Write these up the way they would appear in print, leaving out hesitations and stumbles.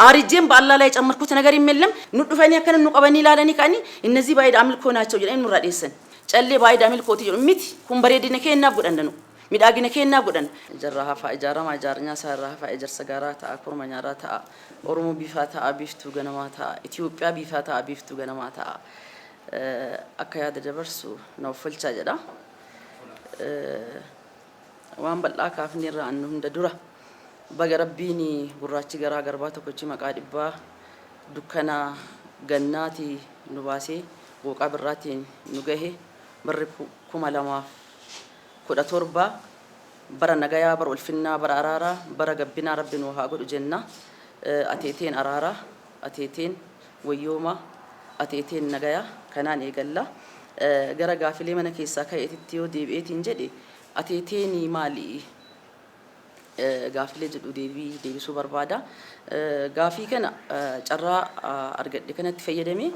አሪጄም በአላህ ላይ ጨመርኩት ነገር የለም ንዱፈኒ ያከነ ንቀበኒ ላለኒ ካኒ እነዚህ ባይድ አምልኮ ናቸው ጀለኝ ኑራዴሰን ጨሌ ባይድ አምልኮ ትይ ሚት ኩምበሬዲነ ከና ጉደን ነው ሚዳግነ ከና ጉደን ጀራሃ ፋኢጃራ ማጃርኛ ሰራሃ ፋኢጀር ሰጋራ ታአኩር ማኛራ ታ ኦሮሞ ቢፋታ አቢፍቱ ገነማታ ኢትዮጵያ ቢፋታ አቢፍቱ ገነማታ አካያደ ደበርሱ ነው ፍልቻ ጀዳ ዋን በላ ካፍኒራ አንሁ እንደ ዱራ በገረቢኒ ጉራቺ ገራ ገርባ ተኮቺ መቃዲባ ዱከና ገናቲ ኑባሴ ወቃ ብራቲ ኑገሄ بركو كم لما كذا تربة برا نجايا برا الفنا برا أرارا برا جبنا ربنا وهاقول جنة أتيتين أرارا أتيتين ويوما أتيتين نجايا كنان يقلا جرا قافلي من كيسا كي أتيتيو ديب أتين جدي أتيتيني مالي قافلي جدو ديبي سوبر بادا قافي كنا جرا أرجع كنا تفيدمي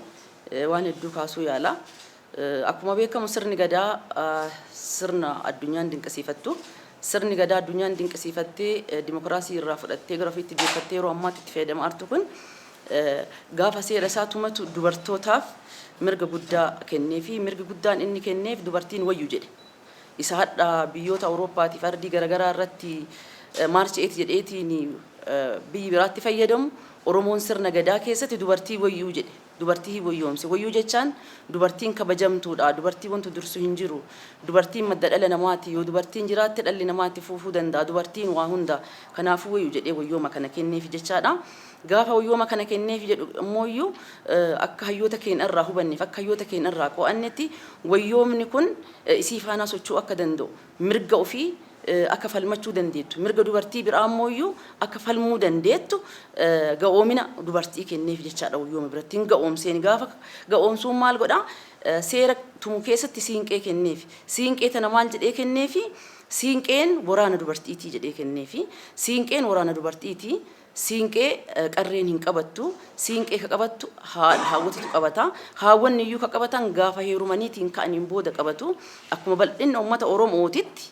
وان الدكاسو يالا أكما بيكم سرني قدا سرنا الدنيا دين كسيفتو سرني قدا الدنيا دين كسيفتة ديمقراطية الرافضة تجرافي تبيفتة روما تتفيد ما أرتكون قافة سيرسات وما تدبرتو تاف مرق جدا كنيفي مرق جدا إني كنيف دبرتين ويوجد إسهاد بيوت أوروبا تفردي جرجرة رتي مارش 88 بيرات تفيدهم ورمون سرنا قدا كيسة دبرتي ويوجد dubartii woyyoomse woyyoo jechaan dubartiin kabajamtuudha dubartii wantu dursu hin jiru dubartiin madda dhala namaati yoo dubartiin jiraatte dhalli namaati fuufuu danda'a dubartiin waa hunda kanaafuu woyyoo jedhee wayyooma kana kenneef jechaadha gaafa wayyooma kana kenneef jedhu ammoo akka hayyoota keen irraa hubanneef akka hayyoota keen irraa qo'annetti wayyoomni kun isii faana sochuu akka danda'u mirga ofii akka falmachuu dandeettu mirga dubartii biraa ammoo akka falmuu dandeettu ga'oomina dubartii kenneef jechaadha wayyooma birattiin ga'oomseen gaafa ga'oomsuun maal godha seera tumu keessatti siinqee kenneef siinqee tana maal jedhee kenneefi siinqeen waraana dubartiitii jedhee kenneefi siinqeen waraana dubartiitii siinqee qarreen hin qabattu siinqee ka qabattu haawwatu qabata haawwanni iyyuu ka qabatan gaafa heerumaniitiin ka'aniin booda qabatu akkuma bal'inna uummata oromootitti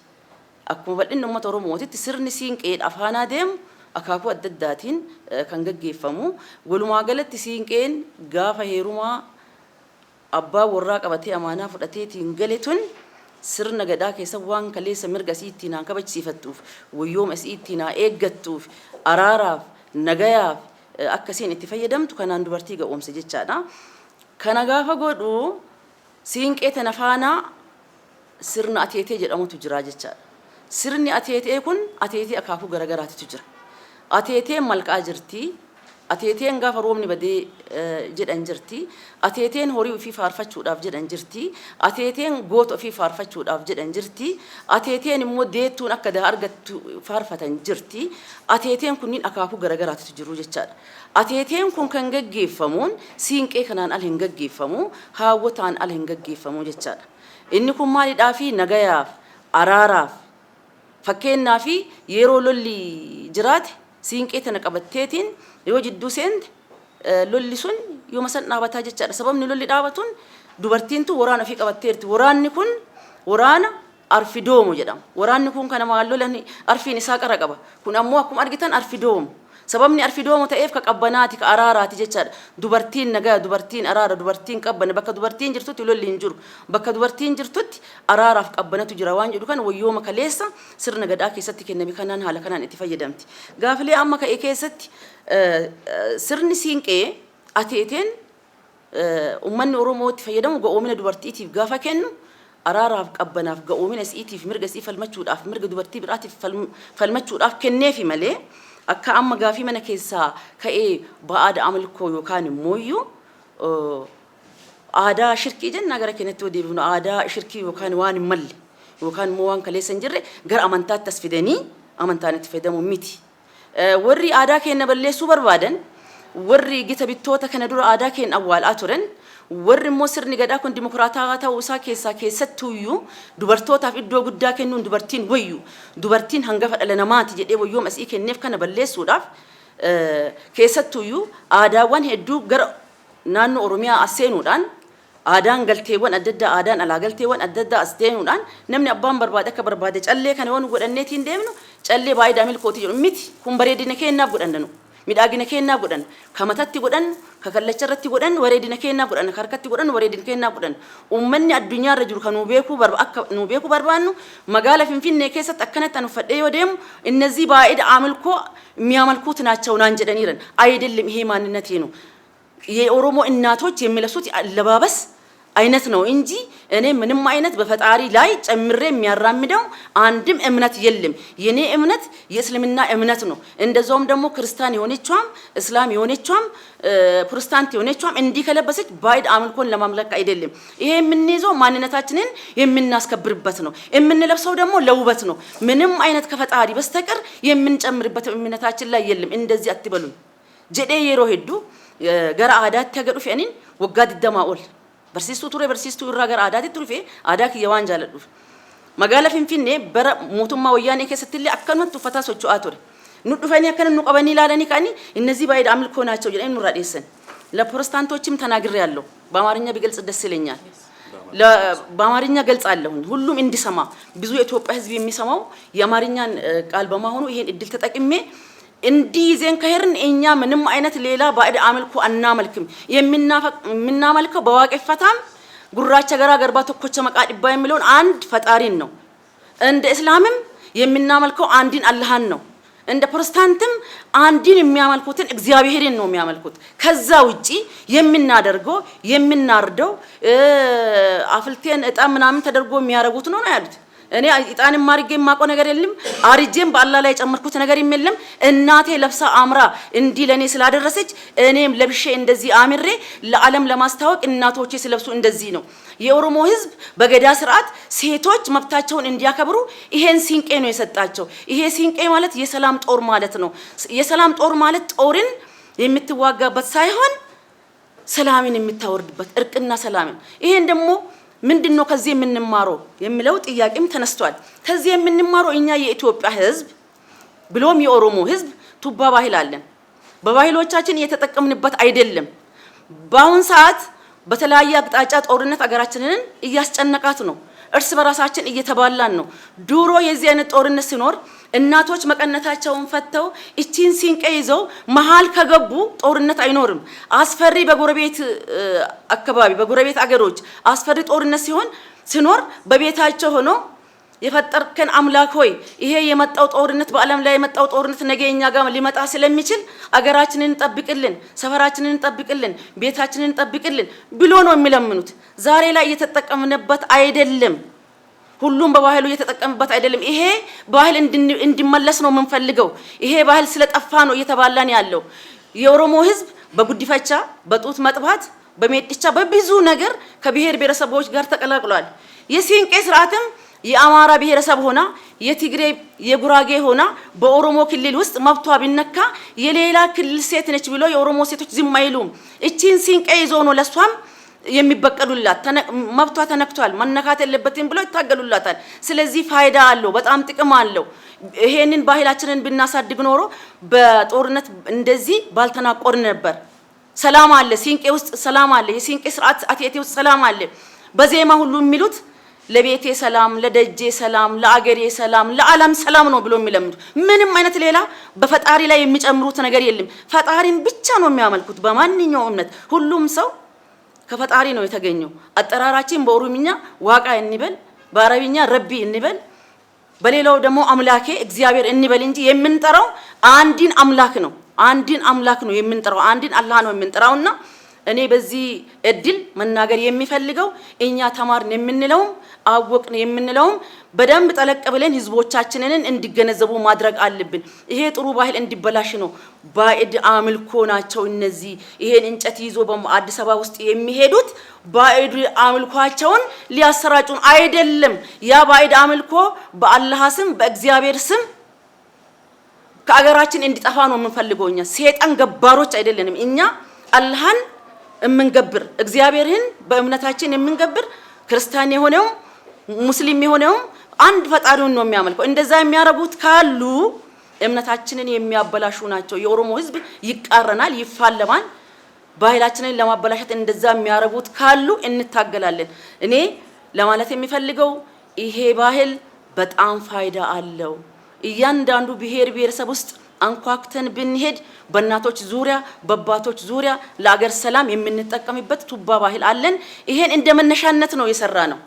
akkuma bal'inna uummata oromootitti sirni siinqee afaanaa deemu akaakuu adda addaatiin kan gaggeeffamu walumaa galatti siinqeen gaafa heerumaa abbaa warraa qabatee amaanaa fudhateetiin galeetun sirna gadaa keessa waan kaleessa mirga isiittiin haa kabachiifattuuf wayyooma isiittiin haa eeggattuuf araaraaf nagayaaf akkasiin itti fayyadamtu kanaan dubartii ga'oomse jechaadha kana gaafa godhu siinqee tana faana sirna ateetee jedhamutu jira jechaadha sirni ateetee kun ateetee akaakuu garagaraatitu jira ateeteen malqaa jirti ateeteen gaafa roobni badee jedhan jirti ateeteen horii ofii faarfachuudhaaf jedhan jirti ateeteen goota ofii faarfachuudhaaf jedhan jirti ateeteen immoo deettuun akka daa argattu faarfatan jirti ateeteen kunniin akaakuu garagaraatitu jiru jechaadha ateeteen kun kan gaggeeffamuun siinqee kanaan al hin gaggeeffamu haawwataan al hin gaggeeffamu jechaadha inni kun maalidhaa fi nagayaaf araaraaf fakkeenyaa fi yeroo lolli jiraate siinqee tana qabatteetiin yoo jidduu seente lolli sun yoo masan dhaabataa jechaadha sababni lolli dhaabatuun dubartiintu waraana ofii qabatteerti waraanni kun waraana arfidoomu jedhama waraanni kun kana maal lolan arfiin isaa qara qaba kun ammoo akkuma argitan arfidoomu sababni arfidoomu ta'eef ka qabbanaati ka araaraati jechaadha dubartiin nagaa dubartiin araara dubartiin qabbana bakka dubartiin jirtutti lolli hin jiru bakka dubartiin jirtutti araaraaf qabbanatu jira waan jedhu kan wayyooma kaleessa sirna gadaa keessatti kenname kanaan haala kanaan itti fayyadamti gaafilee amma ka'e keessatti sirni siinqee ateeteen ummanni oromootti fayyadamu ga'oomina dubartiitiif gaafa kennu araaraaf qabbanaaf ga'oomina isiitiif mirga isii falmachuudhaaf mirga dubartii biraatiif falmachuudhaaf kenneefi malee akka amma gaafii mana keessaa ka'ee ba'aada amalkoo yookaan immoo aadaa shirkii jenna gara keenyatti yoo deebifnu aadaa shirkii yookaan waan hin malle yookaan immoo waan kaleessa hin jirre gara amantaatti as fidanii amantaan itti fayyadamu miti warri aadaa keenya balleessuu barbaadan warri gita bittoota kana dura aadaa keenya awwaalaa turan warri immoo sirni gadaa kun dimokiraataa ta'uu isaa keessattuuyyuu dubartootaaf iddoo guddaa kennuun dubartiin wayyu dubartiin hangafa dhala namaati jedhee wayyooma asii kenneef kana balleessuudhaaf keessattuuyyuu aadaawwan hedduu gara naannoo Oromiyaa as seenuudhaan aadaan galteewwan adda addaa aadaan alaa galteewwan adda addaa as seenuudhaan namni abbaan barbaade akka barbaade callee kana waan godhanneetiin deemnu callee baay'ee milkootii jedhu miti kun bareedina keenyaaf godhannanu midhaagina kennaa godhan kamatatti godhan kakallacharratti godhan wareedina kennaa godhan harkatti godhan wareedina kennaa godhan ummanni addunyaa irra jiru kan nu beeku barbaannu magaala Finfinnee keessatti akkanatti anu fadhee yoo deemu እነዚህ ባዕድ አምልኮ የሚያመልኩት ናቸው ናን ጀደኒረን አይደለም ይሄ ማንነቴ ነው የኦሮሞ እናቶች የሚለሱት አለባበስ አይነት ነው እንጂ እኔ ምንም አይነት በፈጣሪ ላይ ጨምሬ የሚያራምደው አንድም እምነት የለም የኔ እምነት የእስልምና እምነት ነው እንደዛውም ደግሞ ክርስቲያን የሆነችዋም እስላም የሆነችዋም ፕሮቴስታንት የሆነችዋም እንዲህ ከለበሰች ባዕድ አምልኮን ለማምለክ አይደለም ይሄ የምንይዘው ማንነታችንን የምናስከብርበት ነው የምንለብሰው ደግሞ ለውበት ነው ምንም አይነት ከፈጣሪ በስተቀር የምንጨምርበት እምነታችን ላይ የለም እንደዚህ አትበሉኝ ጀዴ የሮ ሄዱ ገራ አዳት ተገዱ ፈኒን ወጋድ ደማኦል barsiistuu ture barsiistuu irraa gara aadaatti turfe aadaa kiyya waan jaaladhuuf magaala Finfinnee bara mootummaa wayyaanee keessatti illee akkanumatti uffataa socho'aa ture nu dhufanii akkana nu qabanii ilaalanii kaanii እነዚህ ባዕድ አምልኮ ናቸው ጀደን nu raadheessan ለፕሮቴስታንቶችም ተናግሬያለሁ በአማርኛ ቢገልጽ ደስ ይለኛል በአማርኛ ገልጻለሁ ሁሉም እንዲሰማ ብዙ የኢትዮጵያ ህዝብ የሚሰማው የአማርኛን ቃል በመሆኑ ይሄን እድል ተጠቅሜ እንዲህ ዘን ከሄርን እኛ ምንም አይነት ሌላ ባዕድ አምልኮ አናመልክም የምናመልከው በዋቄፈታም ጉራቻ ገራ ገርባ ተኮቸ መቃዲባ የሚለውን አንድ ፈጣሪን ነው እንደ እስላምም የምናመልከው አንድን አላህን ነው እንደ ፕሮቴስታንትም አንድን የሚያመልኩትን እግዚአብሔርን ነው የሚያመልኩት ከዛ ውጪ የምናደርገው የምናርደው አፍልቴን እጣ ምናምን ተደርጎ የሚያረጉት ነው ያሉት እኔ ኢጣንም ማርጌ ማቆ ነገር የለም አርጄም በአላህ ላይ ጨመርኩት ነገር የለም እናቴ ለብሳ አምራ እንዲ ለኔ ስላደረሰች እኔም ለብሼ እንደዚህ አምሬ ለዓለም ለማስተዋወቅ እናቶቼ ስለብሱ እንደዚህ ነው የኦሮሞ ህዝብ በገዳ ስርዓት ሴቶች መብታቸውን እንዲያከብሩ ይሄን ሲንቄ ነው የሰጣቸው ይሄ ሲንቄ ማለት የሰላም ጦር ማለት ነው የሰላም ጦር ማለት ጦርን የምትዋጋበት ሳይሆን ሰላምን የምታወርድበት እርቅና ሰላምን ይሄን ደግሞ ምንድነው ከዚህ የምንማረው የሚለው ጥያቄም ተነስቷል ከዚህ የምንማረው እኛ የኢትዮጵያ ህዝብ ብሎም የኦሮሞ ህዝብ ቱባ ባህል አለን በባህሎቻችን እየተጠቀምንበት አይደለም በአሁን ሰዓት በተለያየ አቅጣጫ ጦርነት አገራችንን እያስጨነቃት ነው እርስ በራሳችን እየተባላን ነው ዱሮ የዚህ አይነት ጦርነት ሲኖር እናቶች መቀነታቸውን ፈተው እቺን ሲንቄ ይዘው መሃል ከገቡ ጦርነት አይኖርም አስፈሪ በጎረቤት አካባቢ በጎረቤት አገሮች አስፈሪ ጦርነት ሲኖር በቤታቸው ሆኖ የፈጠርከን አምላክ ሆይ ይሄ የመጣው ጦርነት በአለም ላይ የመጣው ጦርነት ነገኛ ጋር ሊመጣ ስለሚችል አገራችንን ጠብቅልን ሰፈራችንን ጠብቅልን ቤታችንን ጠብቅልን ብሎ ነው የሚለምኑት ዛሬ ላይ እየተጠቀምንበት አይደለም ሁሉም በባህሉ እየተጠቀምበት አይደለም ይሄ ባህል እንዲመለስ ነው የምንፈልገው ይሄ ባህል ስለጠፋ ነው እየተባላን ያለው የኦሮሞ ህዝብ በጉዲፈቻ በጡት መጥባት በሜጥቻ በብዙ ነገር ከብሔር ብሔረሰቦች ጋር ተቀላቅሏል የሲንቄ ስርዓትም የአማራ ብሔረሰብ ሆና የትግሬ የጉራጌ ሆና በኦሮሞ ክልል ውስጥ መብቷ ቢነካ የሌላ ክልል ሴት ነች ብሎ የኦሮሞ ሴቶች ዝም አይሉም እቺን ሲንቄ ይዞ ነው ለሷም የሚበቀሉላት መብቷ ተነክቷል መነካት የለበትም ብሎ ይታገሉላታል ስለዚህ ፋይዳ አለው በጣም ጥቅም አለው ይሄንን ባህላችንን ብናሳድግ ኖሮ በጦርነት እንደዚህ ባልተናቆርን ነበር ሰላም አለ ሲንቄ ውስጥ ሰላም አለ የሲንቄ ስርዓት አቴቴ ውስጥ ሰላም አለ በዜማ ሁሉ የሚሉት ለቤቴ ሰላም ለደጄ ሰላም ለአገሬ ሰላም ለዓለም ሰላም ነው ብሎ የሚለምዱ ምንም አይነት ሌላ በፈጣሪ ላይ የሚጨምሩት ነገር የለም ፈጣሪን ብቻ ነው የሚያመልኩት በማንኛውም እምነት ሁሉም ሰው ከፈጣሪ ነው የተገኘው አጠራራችን በኦሮምኛ ዋቃ እንበል በአረብኛ ረቢ እንበል በሌላው ደግሞ አምላኬ እግዚአብሔር እንበል እንጂ የምንጠራው አንድን አምላክ ነው የምንጠራው አንድን አላህ ነው የምንጠራውና እኔ በዚህ እድል መናገር የሚፈልገው እኛ ተማርን የምንለው አወቅን የምንለው በደንብ ጠለቅ ብለን ህዝቦቻችንን እንዲገነዘቡ ማድረግ አለብን ይሄ ጥሩ ባህል እንዲበላሽ ነው ባዕድ አምልኮ ናቸው እነዚህ ይሄን እንጨት ይዞ በአዲስ አበባ ውስጥ የሚሄዱት ባዕድ አምልኮአቸውን ሊያሰራጩን አይደለም ያ ባዕድ አምልኮ በአላህ ስም በእግዚአብሔር ስም ከአገራችን እንዲጠፋ ነው የምንፈልገውኛ ሰይጣን ገባሮች አይደለንም እኛ አላህን እምንገብር እግዚአብሔርን በእምነታችን የምንገብር ክርስቲያን የሆነው ሙስሊም የሆነው አንድ ፈጣሪውን ነው የሚያመልከው እንደዛ የሚያረጉት ካሉ እምነታችንን የሚያበላሹ ናቸው የኦሮሞ ህዝብ ይቃረናል ይፋለማል ባህላችንን ለማበላሸት እንደዛ የሚያረጉት ካሉ እንታገላለን እኔ ለማለት የሚፈልገው ይሄ ባህል በጣም ፋይዳ አለው እያንዳንዱ ብሔር ብሔረሰብ ውስጥ አንኳክተን ብንሄድ በእናቶች ዙሪያ በአባቶች ዙሪያ ለአገር ሰላም የምንጠቀምበት ቱባ ባህል አለን። ይሄን እንደ መነሻነት ነው የሰራ ነው።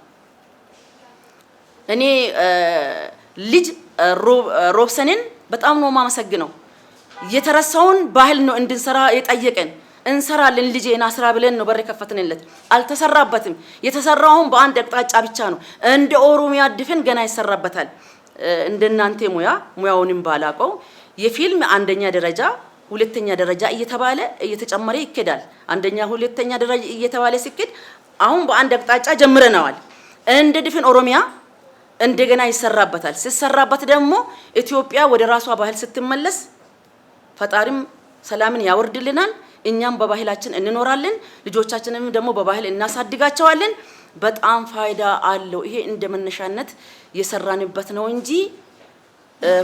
እኔ ልጅ ሮብሰንን በጣም ነው ማመሰግነው። የተረሳውን ባህል ነው እንድንሰራ የጠየቀን። እንሰራለን ልጄ ና ስራ ብለን ነው በር ከፈትንለት። አልተሰራበትም። የተሰራውን በአንድ አቅጣጫ ብቻ ነው። እንደ ኦሮሚያ ድፍን ገና ይሰራበታል። እንደናንተ ሙያውንም ባላቀው የፊልም አንደኛ ደረጃ ሁለተኛ ደረጃ እየተባለ እየተጨመረ ይከዳል። አንደኛ ሁለተኛ ደረጃ እየተባለ ሲከድ አሁን በአንድ አቅጣጫ ጀምረናል። እንደ ድፍን ኦሮሚያ እንደገና ይሰራበታል። ሲሰራበት ደግሞ ኢትዮጵያ ወደ ራሷ ባህል ስትመለስ ፈጣሪም ሰላምን ያወርድልናል። እኛም በባህላችን እንኖራለን። ልጆቻችንም ደግሞ በባህል እናሳድጋቸዋለን። በጣም ፋይዳ አለው። ይሄ እንደ መነሻነት የሰራንበት ነው እንጂ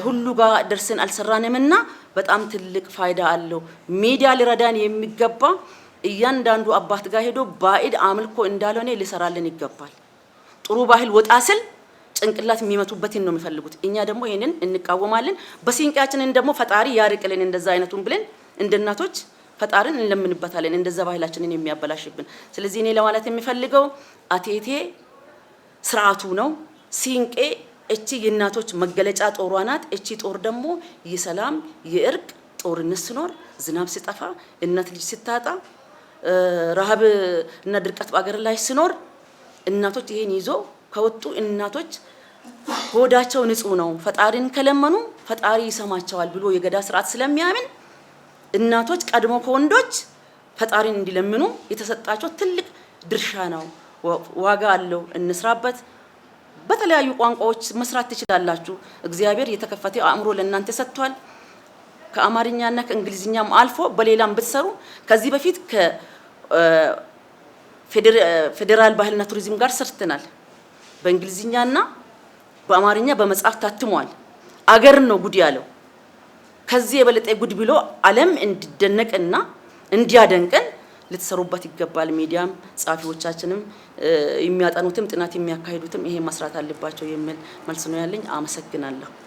ሁሉ ጋር ደርሰን አልሰራንምና በጣም ትልቅ ፋይዳ አለው። ሚዲያ ሊረዳን የሚገባ እያንዳንዱ አባት ጋር ሄዶ ባዕድ አምልኮ እንዳልሆነ ሊሰራልን ይገባል። ጥሩ ባህል ወጣ ስል ጭንቅላት የሚመቱበትን ነው የሚፈልጉት። እኛ ደግሞ ይሄንን እንቃወማለን። በሲንቄያችንን ደግሞ ፈጣሪ ያርቅልን እንደዛ አይነቱን ብለን እንደናቶች ፈጣሪን እንለምንበታለን እንደዛ ባህላችንን የሚያበላሽብን። ስለዚህ እኔ ለማለት የሚፈልገው አቴቴ ስርዓቱ ነው። ሲንቄ እቺ የእናቶች መገለጫ ጦሯ ናት። እቺ ጦር ደግሞ የሰላም የእርቅ ጦርነት ሲኖር፣ ዝናብ ሲጠፋ፣ እናት ልጅ ስታጣ፣ ረሃብ እና ድርቀት በአገር ላይ ሲኖር እናቶች ይሄን ይዞ ከወጡ እናቶች ሆዳቸው ንጹህ ነው፣ ፈጣሪን ከለመኑ ፈጣሪ ይሰማቸዋል ብሎ የገዳ ስርዓት ስለሚያምን እናቶች ቀድሞ ከወንዶች ፈጣሪን እንዲለምኑ የተሰጣቸው ትልቅ ድርሻ ነው። ዋጋ አለው። እንስራበት። በተለያዩ ቋንቋዎች መስራት ትችላላችሁ። እግዚአብሔር የተከፈተ አእምሮ ለእናንተ ሰጥቷል። ከአማርኛና ከእንግሊዝኛም አልፎ በሌላም ብትሰሩ ከዚህ በፊት ከፌዴራል ባህልና ቱሪዝም ጋር ሰርተናል። በእንግሊዝኛና በአማርኛ በመጽሐፍ ታትሟል። አገር ነው ጉድ ያለው። ከዚህ የበለጠ ጉድ ብሎ ዓለም እንዲደነቅና እንዲያደንቀን ልትሰሩበት ይገባል። ሚዲያም ጻፊዎቻችንም የሚያጠኑትም ጥናት የሚያካሂዱትም ይሄ መስራት አለባቸው የሚል መልስ ነው ያለኝ። አመሰግናለሁ።